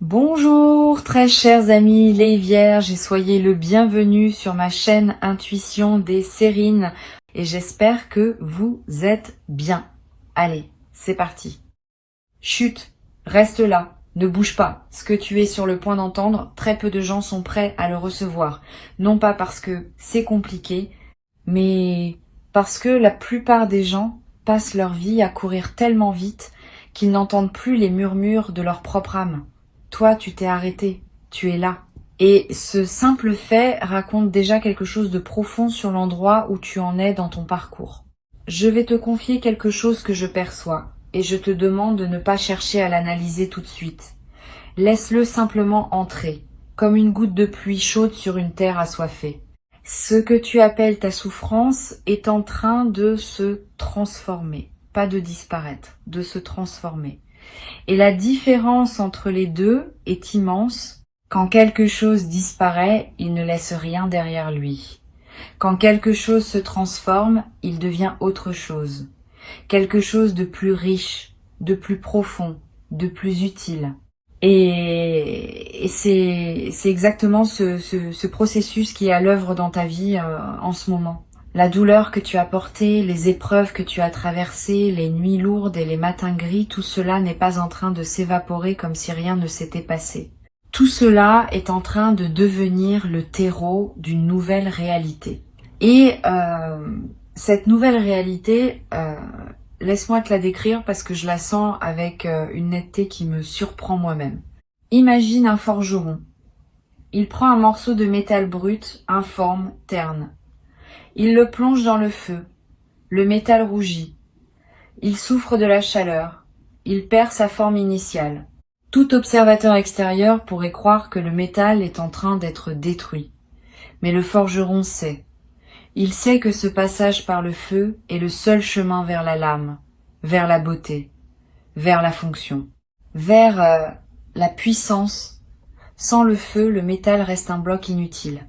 Bonjour très chers amis les vierges et soyez le bienvenu sur ma chaîne Intuition des Sérines et j'espère que vous êtes bien. Allez, c'est parti. Chut, reste là, ne bouge pas. Ce que tu es sur le point d'entendre, très peu de gens sont prêts à le recevoir. Non pas parce que c'est compliqué, mais parce que la plupart des gens passent leur vie à courir tellement vite qu'ils n'entendent plus les murmures de leur propre âme. Toi, tu t'es arrêté, tu es là. Et ce simple fait raconte déjà quelque chose de profond sur l'endroit où tu en es dans ton parcours. Je vais te confier quelque chose que je perçois, et je te demande de ne pas chercher à l'analyser tout de suite. Laisse-le simplement entrer, comme une goutte de pluie chaude sur une terre assoiffée. Ce que tu appelles ta souffrance est en train de se transformer, pas de disparaître, de se transformer. Et la différence entre les deux est immense. Quand quelque chose disparaît, il ne laisse rien derrière lui. Quand quelque chose se transforme, il devient autre chose. Quelque chose de plus riche, de plus profond, de plus utile. Et c'est exactement ce processus qui est à l'œuvre dans ta vie en ce moment. La douleur que tu as portée, les épreuves que tu as traversées, les nuits lourdes et les matins gris, tout cela n'est pas en train de s'évaporer comme si rien ne s'était passé. Tout cela est en train de devenir le terreau d'une nouvelle réalité. Et cette nouvelle réalité, laisse-moi te la décrire parce que je la sens avec une netteté qui me surprend moi-même. Imagine un forgeron. Il prend un morceau de métal brut, informe, terne. Il le plonge dans le feu. Le métal rougit. Il souffre de la chaleur. Il perd sa forme initiale. Tout observateur extérieur pourrait croire que le métal est en train d'être détruit. Mais le forgeron sait. Il sait que ce passage par le feu est le seul chemin vers la lame, vers la beauté, vers la fonction, vers la puissance. Sans le feu, le métal reste un bloc inutile.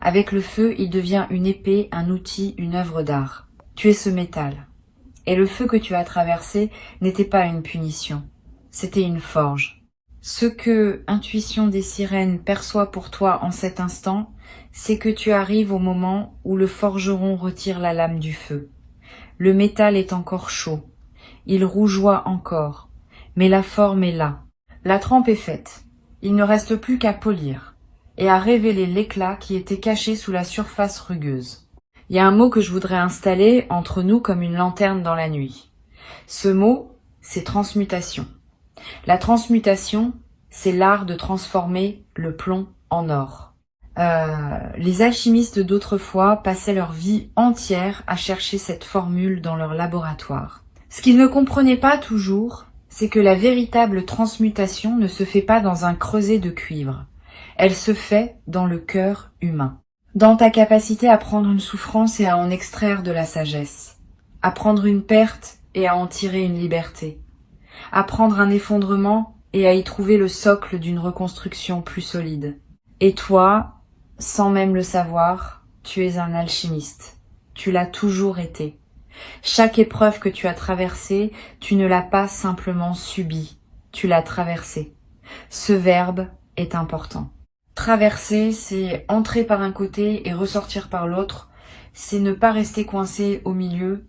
Avec le feu, il devient une épée, un outil, une œuvre d'art. Tu es ce métal. Et le feu que tu as traversé n'était pas une punition, c'était une forge. Ce que Intuition des Sirènes perçoit pour toi en cet instant, c'est que tu arrives au moment où le forgeron retire la lame du feu. Le métal est encore chaud, il rougeoie encore, mais la forme est là. La trempe est faite, il ne reste plus qu'à polir et à révéler l'éclat qui était caché sous la surface rugueuse. Il y a un mot que je voudrais installer entre nous comme une lanterne dans la nuit. Ce mot, c'est transmutation. La transmutation, c'est l'art de transformer le plomb en or. Les alchimistes d'autrefois passaient leur vie entière à chercher cette formule dans leur laboratoire. Ce qu'ils ne comprenaient pas toujours, c'est que la véritable transmutation ne se fait pas dans un creuset de cuivre. Elle se fait dans le cœur humain. Dans ta capacité à prendre une souffrance et à en extraire de la sagesse. À prendre une perte et à en tirer une liberté. À prendre un effondrement et à y trouver le socle d'une reconstruction plus solide. Et toi, sans même le savoir, tu es un alchimiste. Tu l'as toujours été. Chaque épreuve que tu as traversée, tu ne l'as pas simplement subie, tu l'as traversée. Ce verbe est important. Traverser, c'est entrer par un côté et ressortir par l'autre, c'est ne pas rester coincé au milieu.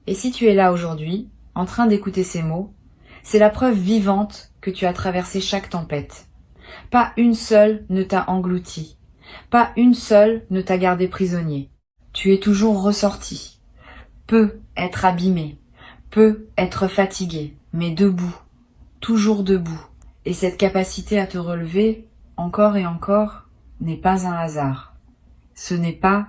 Et si tu es là aujourd'hui, en train d'écouter ces mots, c'est la preuve vivante que tu as traversé chaque tempête. Pas une seule ne t'a englouti, pas une seule ne t'a gardé prisonnier. Tu es toujours ressorti. Peut être abîmé, peut être fatigué, mais debout, toujours debout. Et cette capacité à te relever, encore et encore, n'est pas un hasard. Ce n'est pas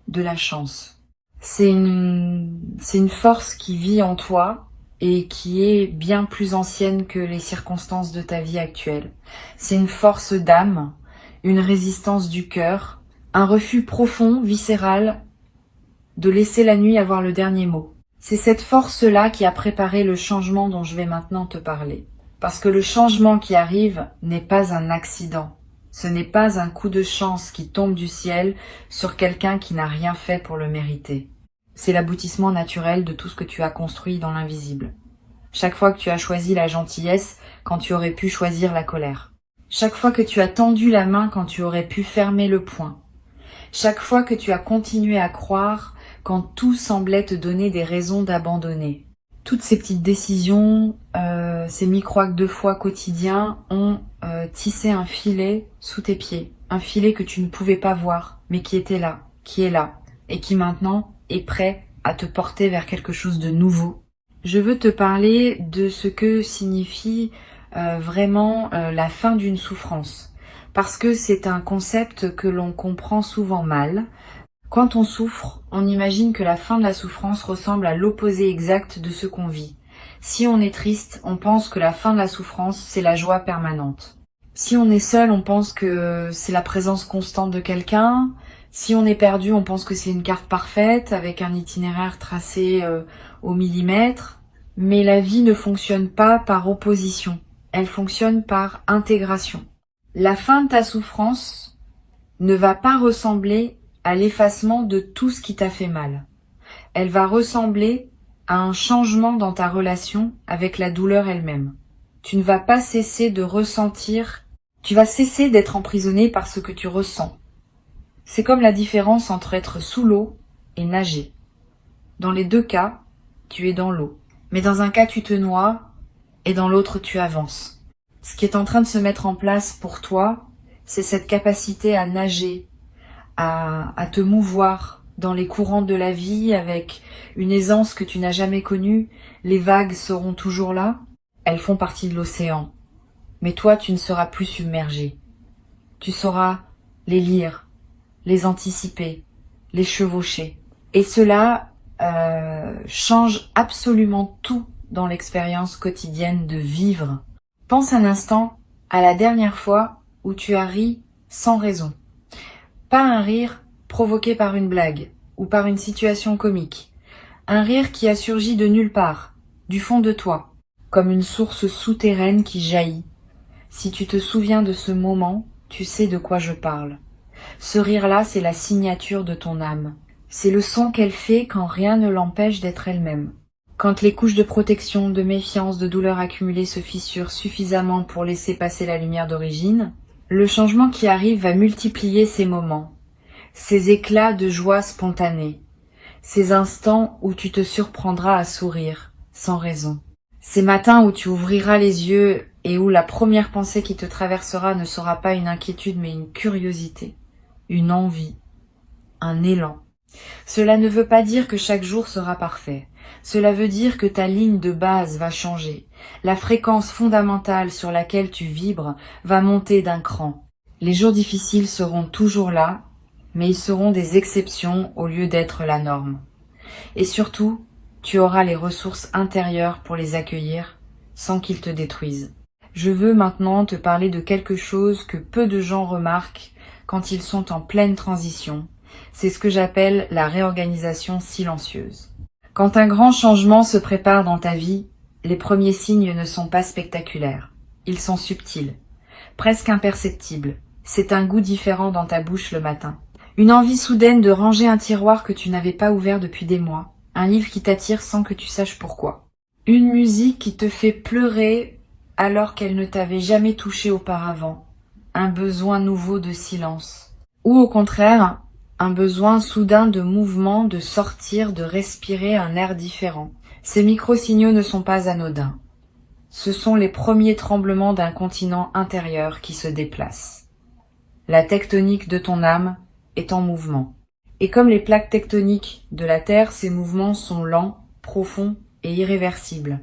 de la chance. C'est une force qui vit en toi et qui est bien plus ancienne que les circonstances de ta vie actuelle. C'est une force d'âme, une résistance du cœur, un refus profond, viscéral, de laisser la nuit avoir le dernier mot. C'est cette force-là qui a préparé le changement dont je vais maintenant te parler. Parce que le changement qui arrive n'est pas un accident. Ce n'est pas un coup de chance qui tombe du ciel sur quelqu'un qui n'a rien fait pour le mériter. C'est l'aboutissement naturel de tout ce que tu as construit dans l'invisible. Chaque fois que tu as choisi la gentillesse quand tu aurais pu choisir la colère. Chaque fois que tu as tendu la main quand tu aurais pu fermer le poing. Chaque fois que tu as continué à croire quand tout semblait te donner des raisons d'abandonner. Toutes ces petites décisions, ces micro-actes de foi quotidiens ont tissé un filet sous tes pieds. Un filet que tu ne pouvais pas voir, mais qui était là, qui est là, et qui maintenant est prêt à te porter vers quelque chose de nouveau. Je veux te parler de ce que signifie vraiment la fin d'une souffrance. Parce que c'est un concept que l'on comprend souvent mal. Quand on souffre, on imagine que la fin de la souffrance ressemble à l'opposé exact de ce qu'on vit. Si on est triste, on pense que la fin de la souffrance, c'est la joie permanente. Si on est seul, on pense que c'est la présence constante de quelqu'un. Si on est perdu, on pense que c'est une carte parfaite avec un itinéraire tracé au millimètre. Mais la vie ne fonctionne pas par opposition. Elle fonctionne par intégration. La fin de ta souffrance ne va pas ressembler à l'effacement de tout ce qui t'a fait mal. Elle va ressembler à un changement dans ta relation avec la douleur elle-même. Tu ne vas pas cesser de ressentir, tu vas cesser d'être emprisonné par ce que tu ressens. C'est comme la différence entre être sous l'eau et nager. Dans les deux cas, tu es dans l'eau. Mais dans un cas, tu te noies et dans l'autre, tu avances. Ce qui est en train de se mettre en place pour toi, c'est cette capacité à nager, à te mouvoir dans les courants de la vie avec une aisance que tu n'as jamais connue. Les vagues seront toujours là, elles font partie de l'océan. Mais toi, tu ne seras plus submergé. Tu sauras les lire, les anticiper, les chevaucher. Et cela change absolument tout dans l'expérience quotidienne de vivre. Pense un instant à la dernière fois où tu as ri sans raison. Pas un rire provoqué par une blague ou par une situation comique. Un rire qui a surgi de nulle part, du fond de toi, comme une source souterraine qui jaillit. Si tu te souviens de ce moment, tu sais de quoi je parle. Ce rire-là, c'est la signature de ton âme. C'est le son qu'elle fait quand rien ne l'empêche d'être elle-même. Quand les couches de protection, de méfiance, de douleur accumulées se fissurent suffisamment pour laisser passer la lumière d'origine, le changement qui arrive va multiplier ces moments, ces éclats de joie spontanée, ces instants où tu te surprendras à sourire, sans raison. Ces matins où tu ouvriras les yeux et où la première pensée qui te traversera ne sera pas une inquiétude mais une curiosité, une envie, un élan. Cela ne veut pas dire que chaque jour sera parfait. Cela veut dire que ta ligne de base va changer. La fréquence fondamentale sur laquelle tu vibres va monter d'un cran. Les jours difficiles seront toujours là, mais ils seront des exceptions au lieu d'être la norme. Et surtout, tu auras les ressources intérieures pour les accueillir sans qu'ils te détruisent. Je veux maintenant te parler de quelque chose que peu de gens remarquent quand ils sont en pleine transition. C'est ce que j'appelle la réorganisation silencieuse. Quand un grand changement se prépare dans ta vie, les premiers signes ne sont pas spectaculaires. Ils sont subtils, presque imperceptibles. C'est un goût différent dans ta bouche le matin. Une envie soudaine de ranger un tiroir que tu n'avais pas ouvert depuis des mois. Un livre qui t'attire sans que tu saches pourquoi. Une musique qui te fait pleurer alors qu'elle ne t'avait jamais touché auparavant. Un besoin nouveau de silence. Ou au contraire, un besoin soudain de mouvement, de sortir, de respirer un air différent. Ces micro-signaux ne sont pas anodins. Ce sont les premiers tremblements d'un continent intérieur qui se déplace. La tectonique de ton âme est en mouvement. Et comme les plaques tectoniques de la Terre, ces mouvements sont lents, profonds et irréversibles.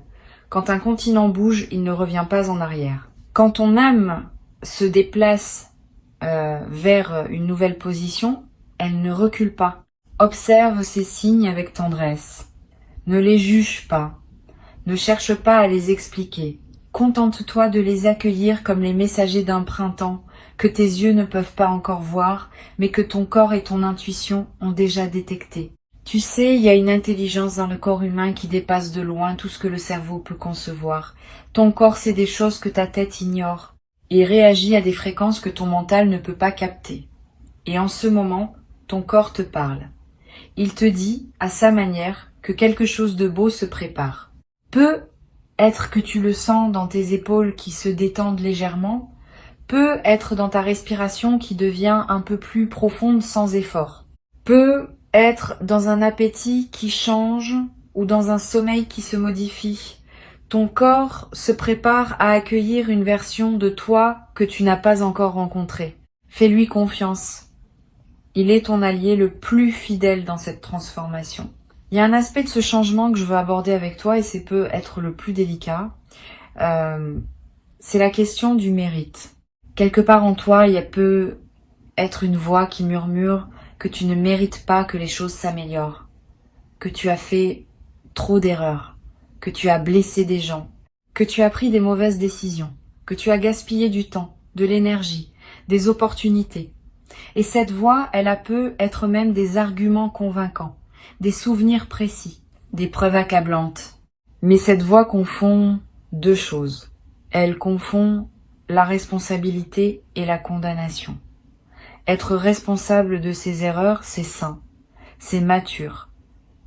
Quand un continent bouge, il ne revient pas en arrière. Quand ton âme se déplace vers une nouvelle position, elle ne recule pas. Observe ces signes avec tendresse. Ne les juge pas. Ne cherche pas à les expliquer. Contente-toi de les accueillir comme les messagers d'un printemps que tes yeux ne peuvent pas encore voir, mais que ton corps et ton intuition ont déjà détecté. Tu sais, il y a une intelligence dans le corps humain qui dépasse de loin tout ce que le cerveau peut concevoir. Ton corps sait des choses que ta tête ignore et réagit à des fréquences que ton mental ne peut pas capter. Et en ce moment, ton corps te parle. Il te dit, à sa manière, que quelque chose de beau se prépare. Peut être que tu le sens dans tes épaules qui se détendent légèrement, peut être dans ta respiration qui devient un peu plus profonde sans effort, peut être dans un appétit qui change ou dans un sommeil qui se modifie. Ton corps se prépare à accueillir une version de toi que tu n'as pas encore rencontrée. Fais-lui confiance. Il est ton allié le plus fidèle dans cette transformation. Il y a un aspect de ce changement que je veux aborder avec toi et c'est peut être le plus délicat. C'est la question du mérite. Quelque part en toi, il peut être une voix qui murmure que tu ne mérites pas que les choses s'améliorent, que tu as fait trop d'erreurs, que tu as blessé des gens, que tu as pris des mauvaises décisions, que tu as gaspillé du temps, de l'énergie, des opportunités. Et cette voix, elle peut être même des arguments convaincants, des souvenirs précis, des preuves accablantes. Mais cette voix confond deux choses. Elle confond la responsabilité et la condamnation. Être responsable de ses erreurs, c'est sain, c'est mature,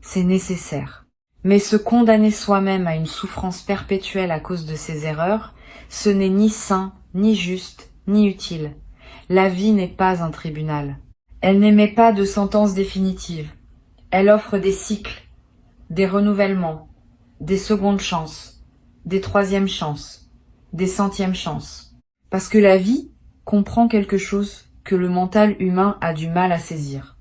c'est nécessaire. Mais se condamner soi-même à une souffrance perpétuelle à cause de ses erreurs, ce n'est ni sain, ni juste, ni utile. La vie n'est pas un tribunal. Elle n'émet pas de sentence définitive. Elle offre des cycles, des renouvellements, des secondes chances, des troisièmes chances, des centièmes chances. Parce que la vie comprend quelque chose que le mental humain a du mal à saisir.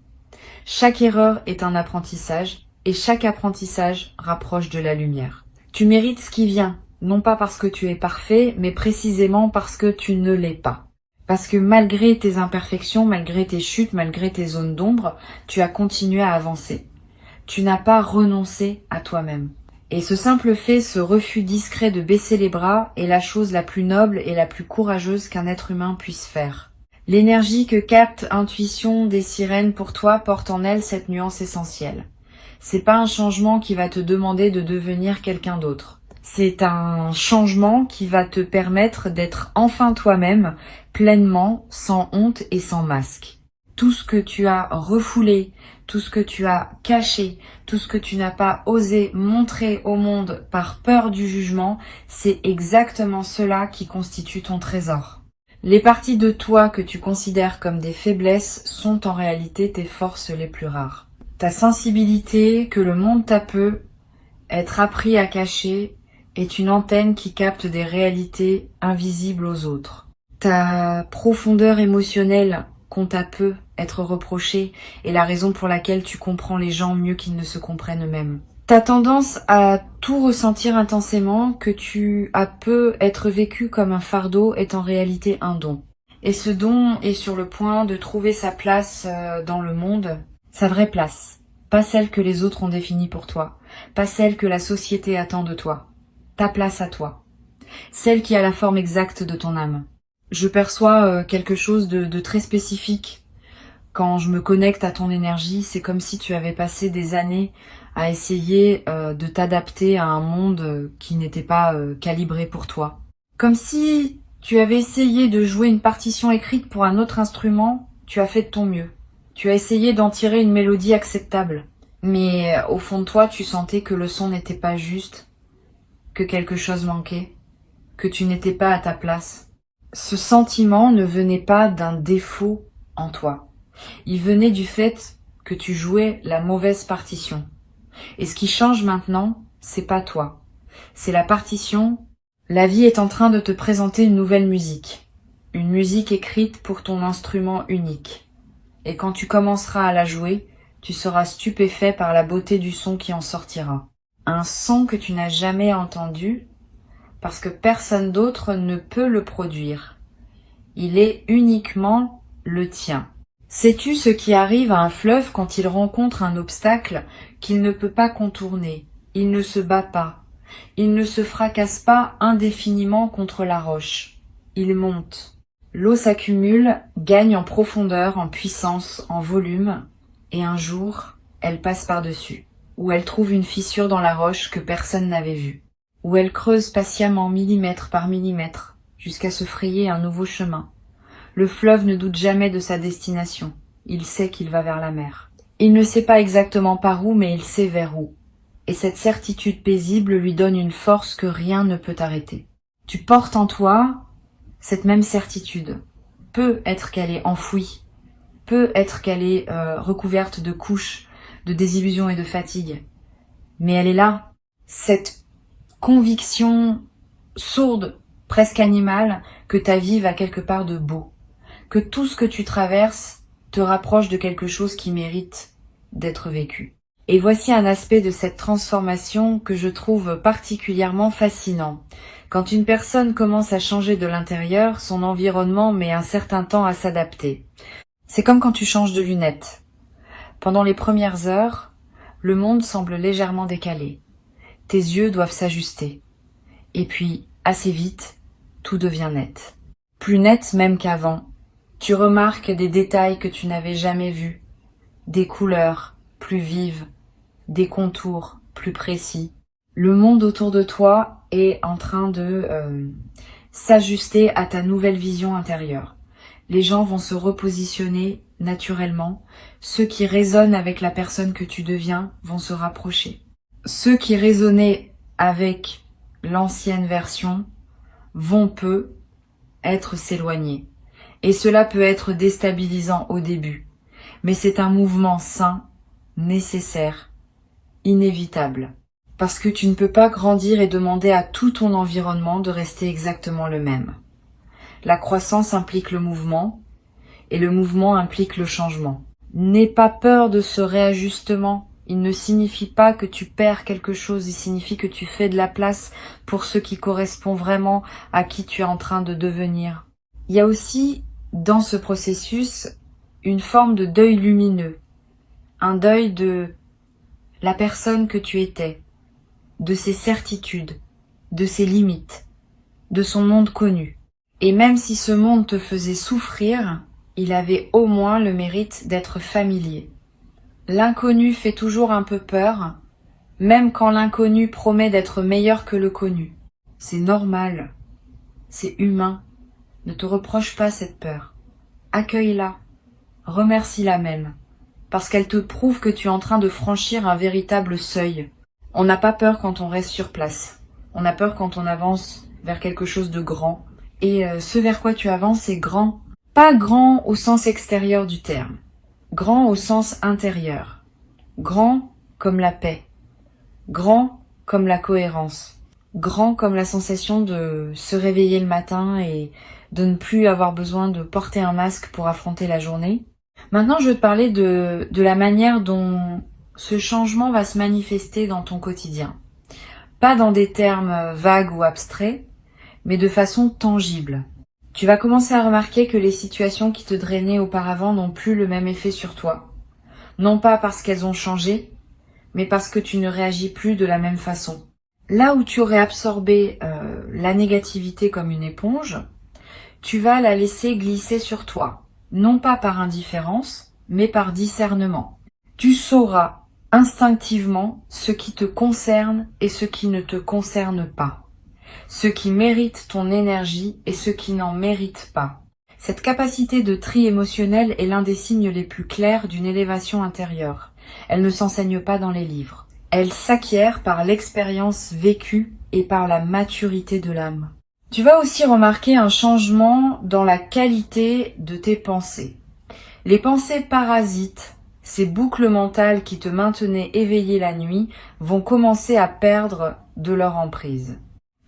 Chaque erreur est un apprentissage et chaque apprentissage rapproche de la lumière. Tu mérites ce qui vient, non pas parce que tu es parfait, mais précisément parce que tu ne l'es pas. Parce que malgré tes imperfections, malgré tes chutes, malgré tes zones d'ombre, tu as continué à avancer. Tu n'as pas renoncé à toi-même. Et ce simple fait, ce refus discret de baisser les bras, est la chose la plus noble et la plus courageuse qu'un être humain puisse faire. L'énergie que capte Intuition des sirènes pour toi porte en elle cette nuance essentielle. C'est pas un changement qui va te demander de devenir quelqu'un d'autre. C'est un changement qui va te permettre d'être enfin toi-même, pleinement, sans honte et sans masque. Tout ce que tu as refoulé, tout ce que tu as caché, tout ce que tu n'as pas osé montrer au monde par peur du jugement, c'est exactement cela qui constitue ton trésor. Les parties de toi que tu considères comme des faiblesses sont en réalité tes forces les plus rares. Ta sensibilité que le monde t'a peu être appris à cacher est une antenne qui capte des réalités invisibles aux autres. Ta profondeur émotionnelle qu'on t'a peu être reprochée est la raison pour laquelle tu comprends les gens mieux qu'ils ne se comprennent eux-mêmes. Ta tendance à tout ressentir intensément, que tu as peu être vécu comme un fardeau, est en réalité un don. Et ce don est sur le point de trouver sa place dans le monde, sa vraie place. Pas celle que les autres ont définie pour toi, pas celle que la société attend de toi. Ta place à toi. Celle qui a la forme exacte de ton âme. Je perçois quelque chose de très spécifique. Quand je me connecte à ton énergie, c'est comme si tu avais passé des années à essayer de t'adapter à un monde qui n'était pas calibré pour toi. Comme si tu avais essayé de jouer une partition écrite pour un autre instrument, tu as fait de ton mieux. Tu as essayé d'en tirer une mélodie acceptable. Mais au fond de toi, tu sentais que le son n'était pas juste, que quelque chose manquait, que tu n'étais pas à ta place. Ce sentiment ne venait pas d'un défaut en toi. Il venait du fait que tu jouais la mauvaise partition. Et ce qui change maintenant, c'est pas toi. C'est la partition. La vie est en train de te présenter une nouvelle musique. Une musique écrite pour ton instrument unique. Et quand tu commenceras à la jouer, tu seras stupéfait par la beauté du son qui en sortira. Un son que tu n'as jamais entendu, parce que personne d'autre ne peut le produire. Il est uniquement le tien. Sais-tu ce qui arrive à un fleuve quand il rencontre un obstacle qu'il ne peut pas contourner? Il ne se bat pas. Il ne se fracasse pas indéfiniment contre la roche. Il monte. L'eau s'accumule, gagne en profondeur, en puissance, en volume, et un jour, elle passe par-dessus, où elle trouve une fissure dans la roche que personne n'avait vue, où elle creuse patiemment millimètre par millimètre, jusqu'à se frayer un nouveau chemin. Le fleuve ne doute jamais de sa destination, il sait qu'il va vers la mer. Il ne sait pas exactement par où, mais il sait vers où. Et cette certitude paisible lui donne une force que rien ne peut arrêter. Tu portes en toi cette même certitude. Peut être qu'elle est enfouie, peut être qu'elle est recouverte de couches, de désillusions et de fatigue, mais elle est là. Cette conviction sourde, presque animale, que ta vie va quelque part de beau, que tout ce que tu traverses te rapproche de quelque chose qui mérite d'être vécu. Et voici un aspect de cette transformation que je trouve particulièrement fascinant. Quand une personne commence à changer de l'intérieur, son environnement met un certain temps à s'adapter. C'est comme quand tu changes de lunettes. Pendant les premières heures, le monde semble légèrement décalé. Tes yeux doivent s'ajuster. Et puis, assez vite, tout devient net. Plus net même qu'avant. Tu remarques des détails que tu n'avais jamais vus, des couleurs plus vives, des contours plus précis. Le monde autour de toi est en train de s'ajuster à ta nouvelle vision intérieure. Les gens vont se repositionner naturellement. Ceux qui résonnent avec la personne que tu deviens vont se rapprocher. Ceux qui résonnaient avec l'ancienne version vont peu être s'éloigner. Et cela peut être déstabilisant au début. Mais c'est un mouvement sain, nécessaire, inévitable. Parce que tu ne peux pas grandir et demander à tout ton environnement de rester exactement le même. La croissance implique le mouvement, et le mouvement implique le changement. N'aie pas peur de ce réajustement. Il ne signifie pas que tu perds quelque chose, il signifie que tu fais de la place pour ce qui correspond vraiment à qui tu es en train de devenir. Il y a aussi, dans ce processus, une forme de deuil lumineux. Un deuil de la personne que tu étais, de ses certitudes, de ses limites, de son monde connu. Et même si ce monde te faisait souffrir, il avait au moins le mérite d'être familier. L'inconnu fait toujours un peu peur, même quand l'inconnu promet d'être meilleur que le connu. C'est normal, c'est humain. Ne te reproche pas cette peur. Accueille-la, remercie-la même, parce qu'elle te prouve que tu es en train de franchir un véritable seuil. On n'a pas peur quand on reste sur place. On a peur quand on avance vers quelque chose de grand. Et ce vers quoi tu avances, c'est grand. Pas grand au sens extérieur du terme. Grand au sens intérieur. Grand comme la paix. Grand comme la cohérence. Grand comme la sensation de se réveiller le matin et de ne plus avoir besoin de porter un masque pour affronter la journée. Maintenant, je veux te parler de la manière dont ce changement va se manifester dans ton quotidien. Pas dans des termes vagues ou abstraits, mais de façon tangible. Tu vas commencer à remarquer que les situations qui te drainaient auparavant n'ont plus le même effet sur toi. Non pas parce qu'elles ont changé, mais parce que tu ne réagis plus de la même façon. Là où tu aurais absorbé la négativité comme une éponge, tu vas la laisser glisser sur toi. Non pas par indifférence, mais par discernement. Tu sauras instinctivement ce qui te concerne et ce qui ne te concerne pas. Ce qui mérite ton énergie et ce qui n'en mérite pas. Cette capacité de tri émotionnel est l'un des signes les plus clairs d'une élévation intérieure. Elle ne s'enseigne pas dans les livres. Elle s'acquiert par l'expérience vécue et par la maturité de l'âme. Tu vas aussi remarquer un changement dans la qualité de tes pensées. Les pensées parasites, ces boucles mentales qui te maintenaient éveillé la nuit, vont commencer à perdre de leur emprise.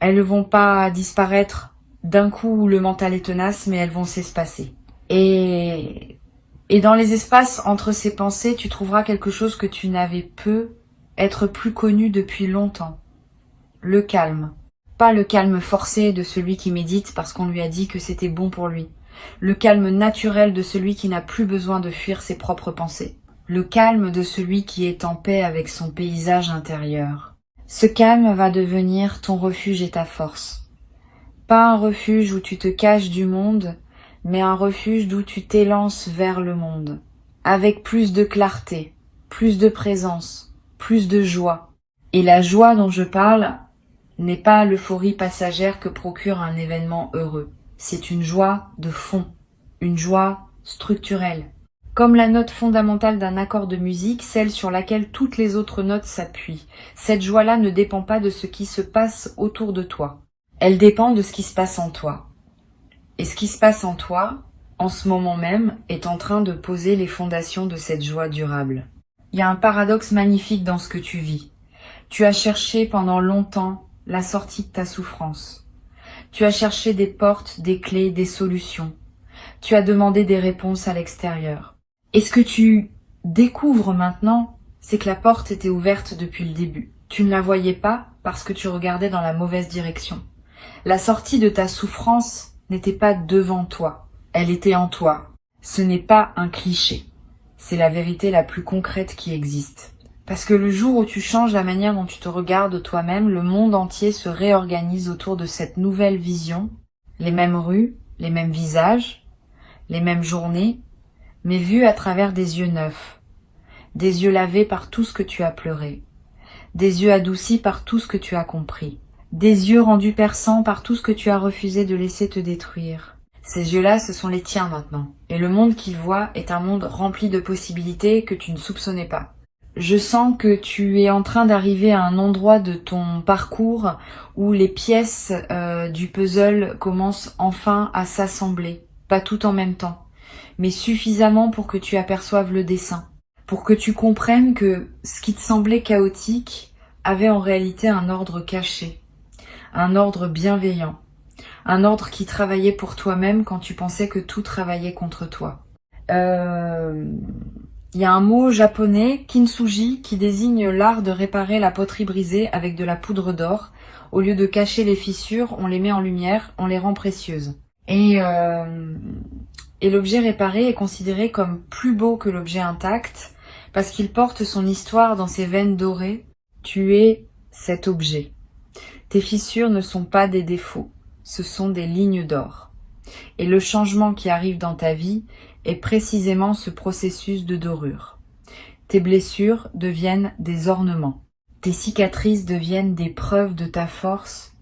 Elles ne vont pas disparaître d'un coup où le mental est tenace, mais elles vont s'espacer. Et dans les espaces entre ces pensées, tu trouveras quelque chose que tu n'avais peu être plus connu depuis longtemps. Le calme. Pas le calme forcé de celui qui médite parce qu'on lui a dit que c'était bon pour lui. Le calme naturel de celui qui n'a plus besoin de fuir ses propres pensées. Le calme de celui qui est en paix avec son paysage intérieur. Ce calme va devenir ton refuge et ta force. Pas un refuge où tu te caches du monde, mais un refuge d'où tu t'élances vers le monde. Avec plus de clarté, plus de présence, plus de joie. Et la joie dont je parle n'est pas l'euphorie passagère que procure un événement heureux. C'est une joie de fond, une joie structurelle. Comme la note fondamentale d'un accord de musique, celle sur laquelle toutes les autres notes s'appuient. Cette joie-là ne dépend pas de ce qui se passe autour de toi. Elle dépend de ce qui se passe en toi. Et ce qui se passe en toi, en ce moment même, est en train de poser les fondations de cette joie durable. Il y a un paradoxe magnifique dans ce que tu vis. Tu as cherché pendant longtemps la sortie de ta souffrance. Tu as cherché des portes, des clés, des solutions. Tu as demandé des réponses à l'extérieur. Et ce que tu découvres maintenant, c'est que la porte était ouverte depuis le début. Tu ne la voyais pas parce que tu regardais dans la mauvaise direction. La sortie de ta souffrance n'était pas devant toi, elle était en toi. Ce n'est pas un cliché, c'est la vérité la plus concrète qui existe. Parce que le jour où tu changes la manière dont tu te regardes toi-même, le monde entier se réorganise autour de cette nouvelle vision. Les mêmes rues, les mêmes visages, les mêmes journées, mais vues à travers des yeux neufs. Des yeux lavés par tout ce que tu as pleuré. Des yeux adoucis par tout ce que tu as compris. Des yeux rendus perçants par tout ce que tu as refusé de laisser te détruire. Ces yeux-là, ce sont les tiens maintenant. Et le monde qu'ils voient est un monde rempli de possibilités que tu ne soupçonnais pas. Je sens que tu es en train d'arriver à un endroit de ton parcours où les pièces du puzzle commencent enfin à s'assembler. Pas tout en même temps, mais suffisamment pour que tu aperçoives le dessin. Pour que tu comprennes que ce qui te semblait chaotique avait en réalité un ordre caché. Un ordre bienveillant, un ordre qui travaillait pour toi-même quand tu pensais que tout travaillait contre toi. Il y a un mot japonais, kintsugi, qui désigne l'art de réparer la poterie brisée avec de la poudre d'or. Au lieu de cacher les fissures, on les met en lumière, on les rend précieuses. Et l'objet réparé est considéré comme plus beau que l'objet intact parce qu'il porte son histoire dans ses veines dorées. Tu es cet objet. Tes fissures ne sont pas des défauts, ce sont des lignes d'or. Et le changement qui arrive dans ta vie est précisément ce processus de dorure. Tes blessures deviennent des ornements. Tes cicatrices deviennent des preuves de ta force.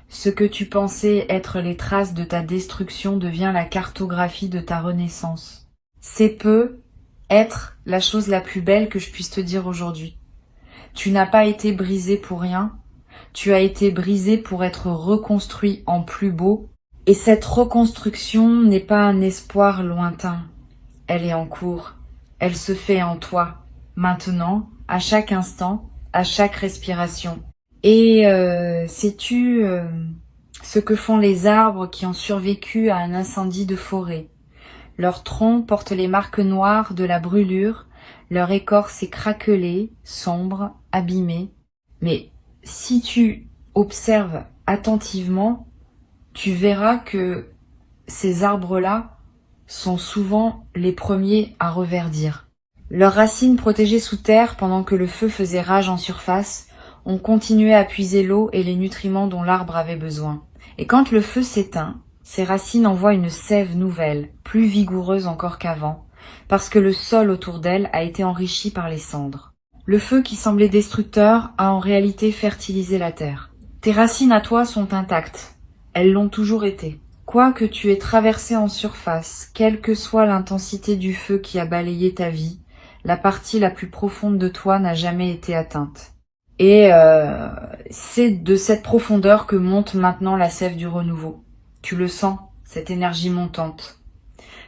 Ce que tu pensais être les traces de ta destruction devient la cartographie de ta renaissance. C'est peu être la chose la plus belle que je puisse te dire aujourd'hui. Tu n'as pas été brisé pour rien. Tu as été brisé pour être reconstruit en plus beau. Et cette reconstruction n'est pas un espoir lointain. Elle est en cours. Elle se fait en toi, maintenant, à chaque instant, à chaque respiration. Et sais-tu ce que font les arbres qui ont survécu à un incendie de forêt? Leurs troncs portent les marques noires de la brûlure, leur écorce est craquelée, sombre, abîmée. Mais si tu observes attentivement, tu verras que ces arbres-là sont souvent les premiers à reverdir. Leurs racines protégées sous terre pendant que le feu faisait rage en surface, ont continué à puiser l'eau et les nutriments dont l'arbre avait besoin. Et quand le feu s'éteint, ses racines envoient une sève nouvelle, plus vigoureuse encore qu'avant, parce que le sol autour d'elle a été enrichi par les cendres. Le feu qui semblait destructeur a en réalité fertilisé la terre. Tes racines à toi sont intactes. Elles l'ont toujours été. Quoi que tu aies traversé en surface, quelle que soit l'intensité du feu qui a balayé ta vie, la partie la plus profonde de toi n'a jamais été atteinte. Et c'est de cette profondeur que monte maintenant la sève du renouveau. Tu le sens, cette énergie montante.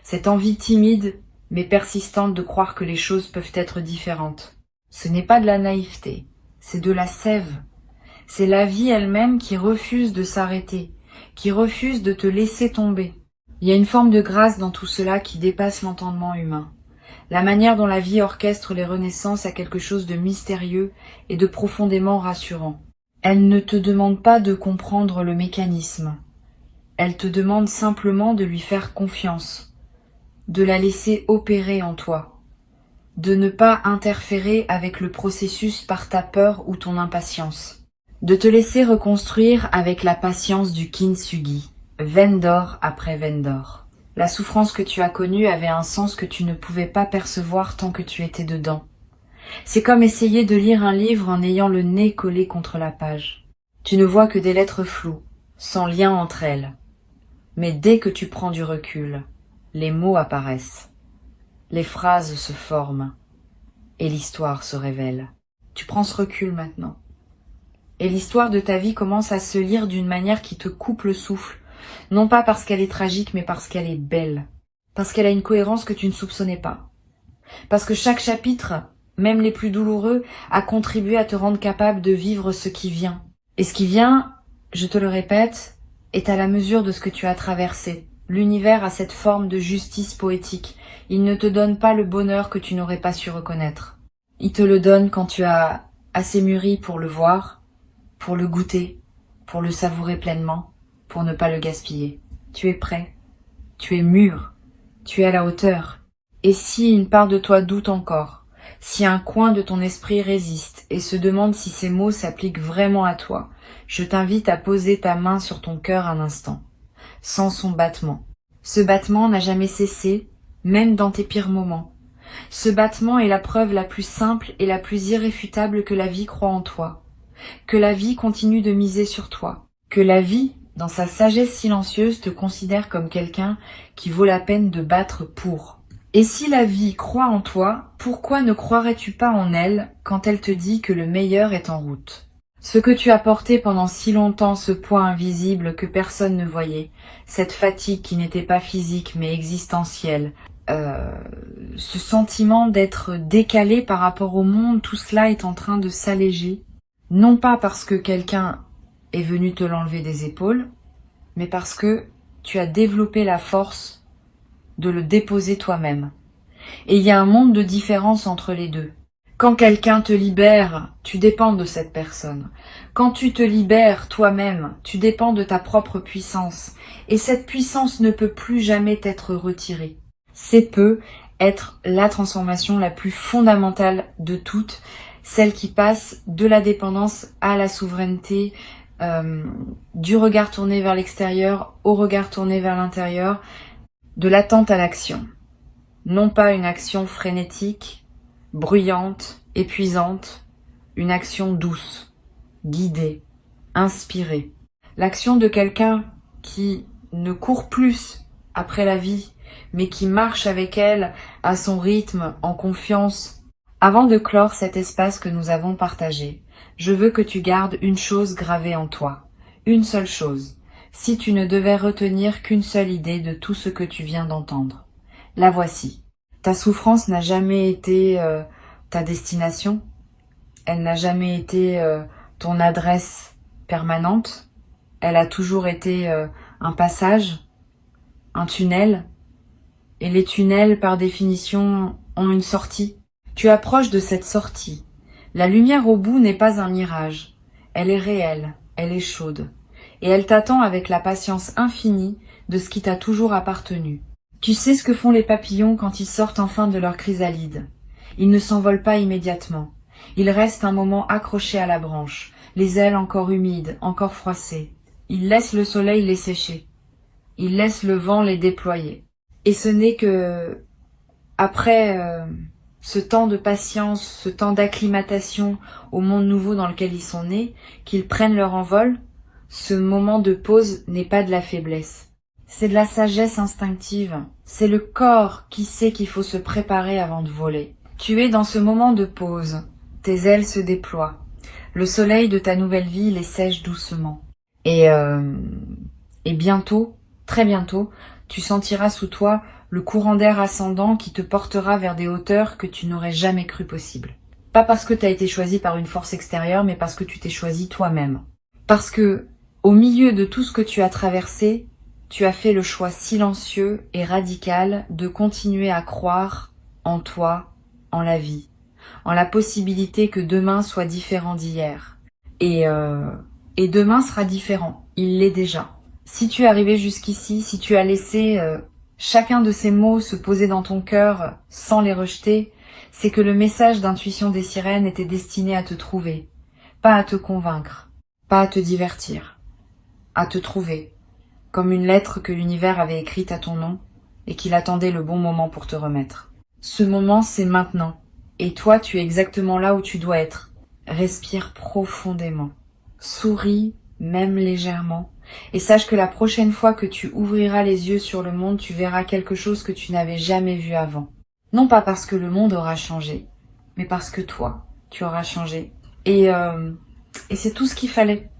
Cette envie timide mais persistante de croire que les choses peuvent être différentes. Ce n'est pas de la naïveté, c'est de la sève. C'est la vie elle-même qui refuse de s'arrêter, qui refuse de te laisser tomber. Il y a une forme de grâce dans tout cela qui dépasse l'entendement humain. La manière dont la vie orchestre les renaissances a quelque chose de mystérieux et de profondément rassurant. Elle ne te demande pas de comprendre le mécanisme. Elle te demande simplement de lui faire confiance, de la laisser opérer en toi, de ne pas interférer avec le processus par ta peur ou ton impatience, de te laisser reconstruire avec la patience du kintsugi, veine d'or après veine d'or. La souffrance que tu as connue avait un sens que tu ne pouvais pas percevoir tant que tu étais dedans. C'est comme essayer de lire un livre en ayant le nez collé contre la page. Tu ne vois que des lettres floues, sans lien entre elles. Mais dès que tu prends du recul, les mots apparaissent. Les phrases se forment. Et l'histoire se révèle. Tu prends ce recul maintenant. Et l'histoire de ta vie commence à se lire d'une manière qui te coupe le souffle, Non pas parce qu'elle est tragique, mais parce qu'elle est belle. Parce qu'elle a une cohérence que tu ne soupçonnais pas. Parce que chaque chapitre, même les plus douloureux, a contribué à te rendre capable de vivre ce qui vient. Et ce qui vient, je te le répète, est à la mesure de ce que tu as traversé. L'univers a cette forme de justice poétique. Il ne te donne pas le bonheur que tu n'aurais pas su reconnaître. Il te le donne quand tu as assez mûri pour le voir, pour le goûter, pour le savourer pleinement, pour ne pas le gaspiller. Tu es prêt, tu es mûr, tu es à la hauteur. Et si une part de toi doute encore, si un coin de ton esprit résiste et se demande si ces mots s'appliquent vraiment à toi, je t'invite à poser ta main sur ton cœur un instant, sans son battement. Ce battement n'a jamais cessé, même dans tes pires moments. Ce battement est la preuve la plus simple et la plus irréfutable que la vie croit en toi, que la vie continue de miser sur toi, que la vie, dans sa sagesse silencieuse, te considère comme quelqu'un qui vaut la peine de battre pour. Et si la vie croit en toi, pourquoi ne croirais-tu pas en elle quand elle te dit que le meilleur est en route? Ce que tu as porté pendant si longtemps, ce poids invisible que personne ne voyait, cette fatigue qui n'était pas physique mais existentielle, ce sentiment d'être décalé par rapport au monde, tout cela est en train de s'alléger. Non pas parce que quelqu'un est venu te l'enlever des épaules, mais parce que tu as développé la force de le déposer toi-même. Et il y a un monde de différence entre les deux. Quand quelqu'un te libère, tu dépends de cette personne. Quand tu te libères toi-même, tu dépends de ta propre puissance. Et cette puissance ne peut plus jamais t'être retirée. C'est peut être la transformation la plus fondamentale de toutes, celle qui passe de la dépendance à la souveraineté, du regard tourné vers l'extérieur au regard tourné vers l'intérieur, de l'attente à l'action. Non pas une action frénétique, bruyante, épuisante, une action douce, guidée, inspirée. L'action de quelqu'un qui ne court plus après la vie, mais qui marche avec elle à son rythme, en confiance. Avant de clore cet espace que nous avons partagé, je veux que tu gardes une chose gravée en toi, une seule chose, si tu ne devais retenir qu'une seule idée de tout ce que tu viens d'entendre. La voici. Ta souffrance n'a jamais été ta destination, elle n'a jamais été ton adresse permanente, elle a toujours été un passage, un tunnel, et les tunnels par définition ont une sortie. Tu approches de cette sortie. La lumière au bout n'est pas un mirage, elle est réelle, elle est chaude, et elle t'attend avec la patience infinie de ce qui t'a toujours appartenu. Tu sais ce que font les papillons quand ils sortent enfin de leur chrysalide. Ils ne s'envolent pas immédiatement. Ils restent un moment accrochés à la branche, les ailes encore humides, encore froissées. Ils laissent le soleil les sécher. Ils laissent le vent les déployer. Et ce n'est que après ce temps de patience, ce temps d'acclimatation au monde nouveau dans lequel ils sont nés, qu'ils prennent leur envol. Ce moment de pause n'est pas de la faiblesse. C'est de la sagesse instinctive. C'est le corps qui sait qu'il faut se préparer avant de voler. Tu es dans ce moment de pause. Tes ailes se déploient. Le soleil de ta nouvelle vie les sèche doucement. Et bientôt, très bientôt, tu sentiras sous toi le courant d'air ascendant qui te portera vers des hauteurs que tu n'aurais jamais cru possibles. Pas parce que tu as été choisi par une force extérieure, mais parce que tu t'es choisi toi-même. Parce que, au milieu de tout ce que tu as traversé, tu as fait le choix silencieux et radical de continuer à croire en toi, en la vie, en la possibilité que demain soit différent d'hier. Et demain sera différent, il l'est déjà. Si tu es arrivé jusqu'ici, si tu as laissé chacun de ces mots se poser dans ton cœur sans les rejeter, c'est que le message d'intuition des sirènes était destiné à te trouver, pas à te convaincre, pas à te divertir, à te trouver, comme une lettre que l'univers avait écrite à ton nom et qu'il attendait le bon moment pour te remettre. Ce moment, c'est maintenant, et toi, tu es exactement là où tu dois être. Respire profondément, souris, même légèrement, et sache que la prochaine fois que tu ouvriras les yeux sur le monde, tu verras quelque chose que tu n'avais jamais vu avant. Non pas parce que le monde aura changé, mais parce que toi, tu auras changé. Et c'est tout ce qu'il fallait.